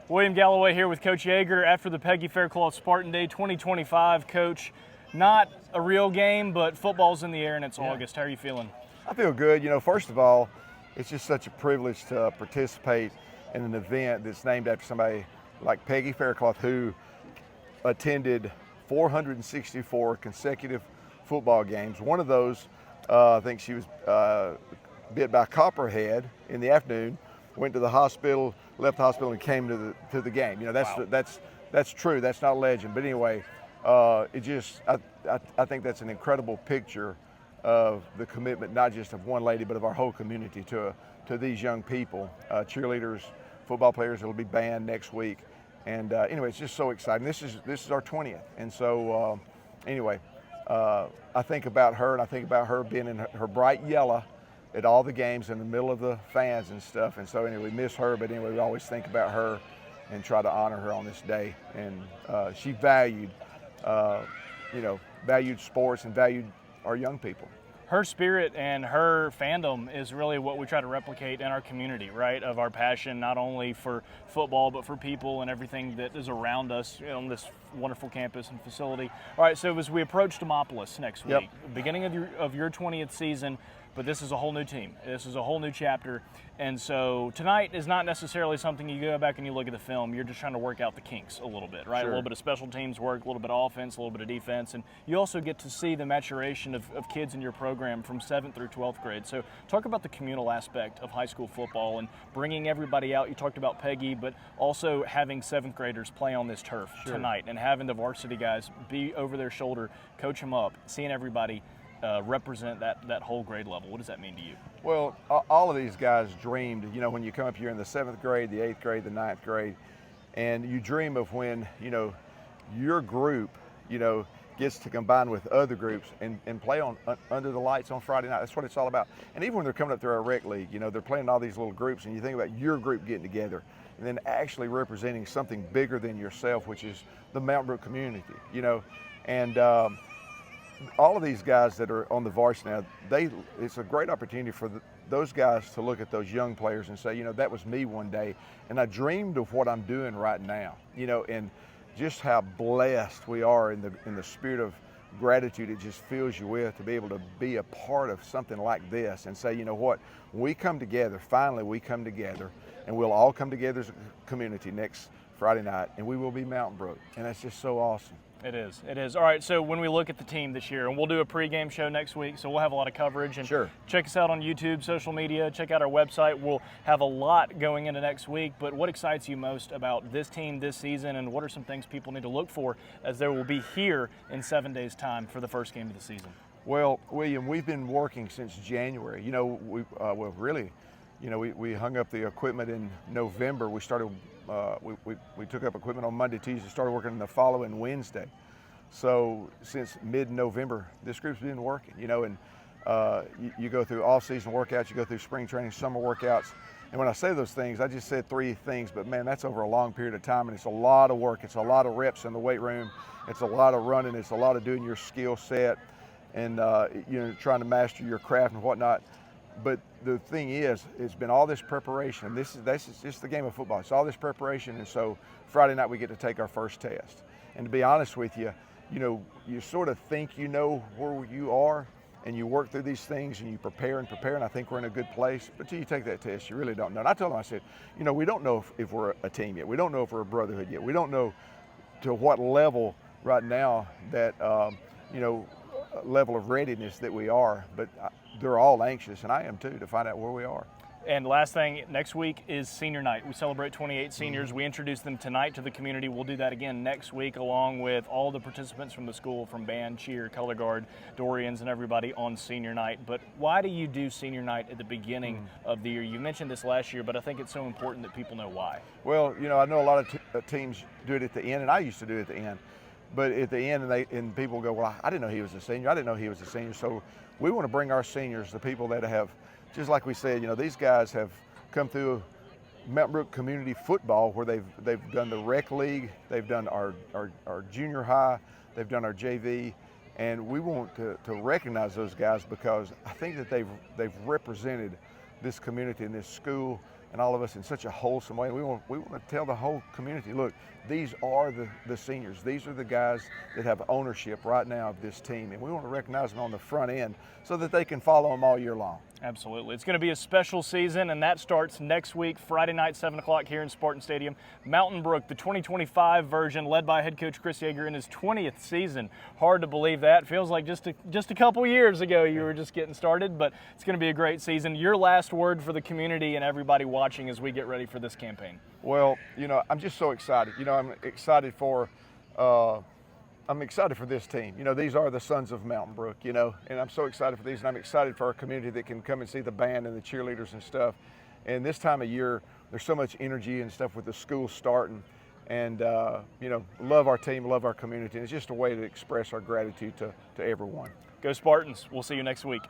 William Galloway here with Coach Yeager after the Peggy Faircloth Spartan Day 2025. Coach, not a real game, but football's in the air and it's August. How are you feeling? I feel good. First of all, it's just such a privilege to participate in an event that's named after somebody like Peggy Faircloth, who attended 464 consecutive football games. One of those, I think she was bit by copperhead in the afternoon, went to the hospital, left the hospital, and came to the game. That's true. That's not legend. But anyway, I think that's an incredible picture of the commitment, not just of one lady, but of our whole community to these young people, cheerleaders, football players. It'll be band next week, and anyway, it's just so exciting. This is our 20th, and so anyway, I think about her, and I think about her being in her bright yellow at all the games in the middle of the fans and stuff. And so anyway, we miss her, but anyway, we always think about her and try to honor her on this day. And she valued, valued sports and valued our young people. Her spirit and her fandom is really what we try to replicate in our community, right? Of our passion, not only for football, but for people and everything that is around us on this wonderful campus and facility. All right, so as we approach Demopolis next week, beginning of your 20th season, but this is a whole new team. This is a whole new chapter. And so tonight is not necessarily something you go back and you look at the film. You're just trying to work out the kinks a little bit, right? Sure. A little bit of special teams work, a little bit of offense, a little bit of defense. And you also get to see the maturation of kids in your program from 7th through 12th grade. So talk about the communal aspect of high school football and bringing everybody out. You talked about Peggy, but also having 7th graders play on this turf tonight and having the varsity guys be over their shoulder, coach them up, seeing everybody represent that whole grade level. What does that mean to you? Well, all of these guys dreamed, when you come up here in the 7th grade, the 8th grade, the 9th grade, and you dream of when, your group, gets to combine with other groups and play on under the lights on Friday night. That's what it's all about. And even when they're coming up through our rec league, they're playing all these little groups, and you think about your group getting together and then actually representing something bigger than yourself, which is the Mountain Brook community, and all of these guys that are on the varsity now, it's a great opportunity for those guys to look at those young players and say, that was me one day, and I dreamed of what I'm doing right now, and just how blessed we are in the spirit of gratitude it just fills you with to be able to be a part of something like this and say, what, when we come together, finally we come together, and we'll all come together as a community next Friday night, and we will be Mountain Brook, and that's just so awesome. It is. All right, so when we look at the team this year, and we'll do a pregame show next week, so we'll have a lot of coverage. And check us out on YouTube, social media, check out our website. We'll have a lot going into next week, but what excites you most about this team this season, and what are some things people need to look for as there will be here in 7 days' time for the first game of the season? Well, William, we've been working since January. We hung up the equipment in November. We started. We took up equipment on Monday, Tuesday, started working the following Wednesday. So since mid-November, this group's been working, and you go through off-season workouts, you go through spring training, summer workouts. And when I say those things, I just said 3 things, but man, that's over a long period of time, and it's a lot of work. It's a lot of reps in the weight room. It's a lot of running. It's a lot of doing your skill set and, trying to master your craft and whatnot. But the thing is, it's been all this preparation. This is just the game of football. It's all this preparation, and so Friday night we get to take our first test. And to be honest with you, you sort of think you know where you are, and you work through these things, and you prepare, and I think we're in a good place. But till you take that test, you really don't know. And I told them, I said, we don't know if we're a team yet. We don't know if we're a brotherhood yet. We don't know to what level right now that, level of readiness that we are. But they're all anxious, and I am too, to find out where we are. And last thing, next week is senior night. We celebrate 28 seniors. We introduce them tonight to the community. We'll do that again next week, along with all the participants from the school, from band, cheer, color guard, Dorians, and everybody on senior night. But why do you do senior night at the beginning of the year? You mentioned this last year, but I think it's so important that people know why. Well, I know a lot of teams do it at the end, and I used to do it at the end. But at the end, and people go, well, I didn't know he was a senior. I didn't know he was a senior. So we want to bring our seniors, the people that have, just like we said, these guys have come through Mountain Brook community football, where they've done the rec league, they've done our junior high, they've done our JV, and we want to recognize those guys because I think that they've represented this community and this school and all of us in such a wholesome way. We want to tell the whole community, look, these are the seniors. These are the guys that have ownership right now of this team, and we want to recognize them on the front end so that they can follow them all year long. Absolutely. It's going to be a special season, and that starts next week, Friday night, 7 o'clock here in Spartan Stadium. Mountain Brook, the 2025 version, led by head coach Chris Yeager in his 20th season. Hard to believe that. Feels like just a couple years ago you were just getting started, but it's going to be a great season. Your last word for the community and everybody watching as we get ready for this campaign. Well, I'm just so excited. I'm excited for this team. These are the sons of Mountain Brook, and I'm so excited for these, and I'm excited for our community that can come and see the band and the cheerleaders and stuff. And this time of year, there's so much energy and stuff with the school starting, and love our team, love our community, and it's just a way to express our gratitude to everyone. Go Spartans. We'll see you next week.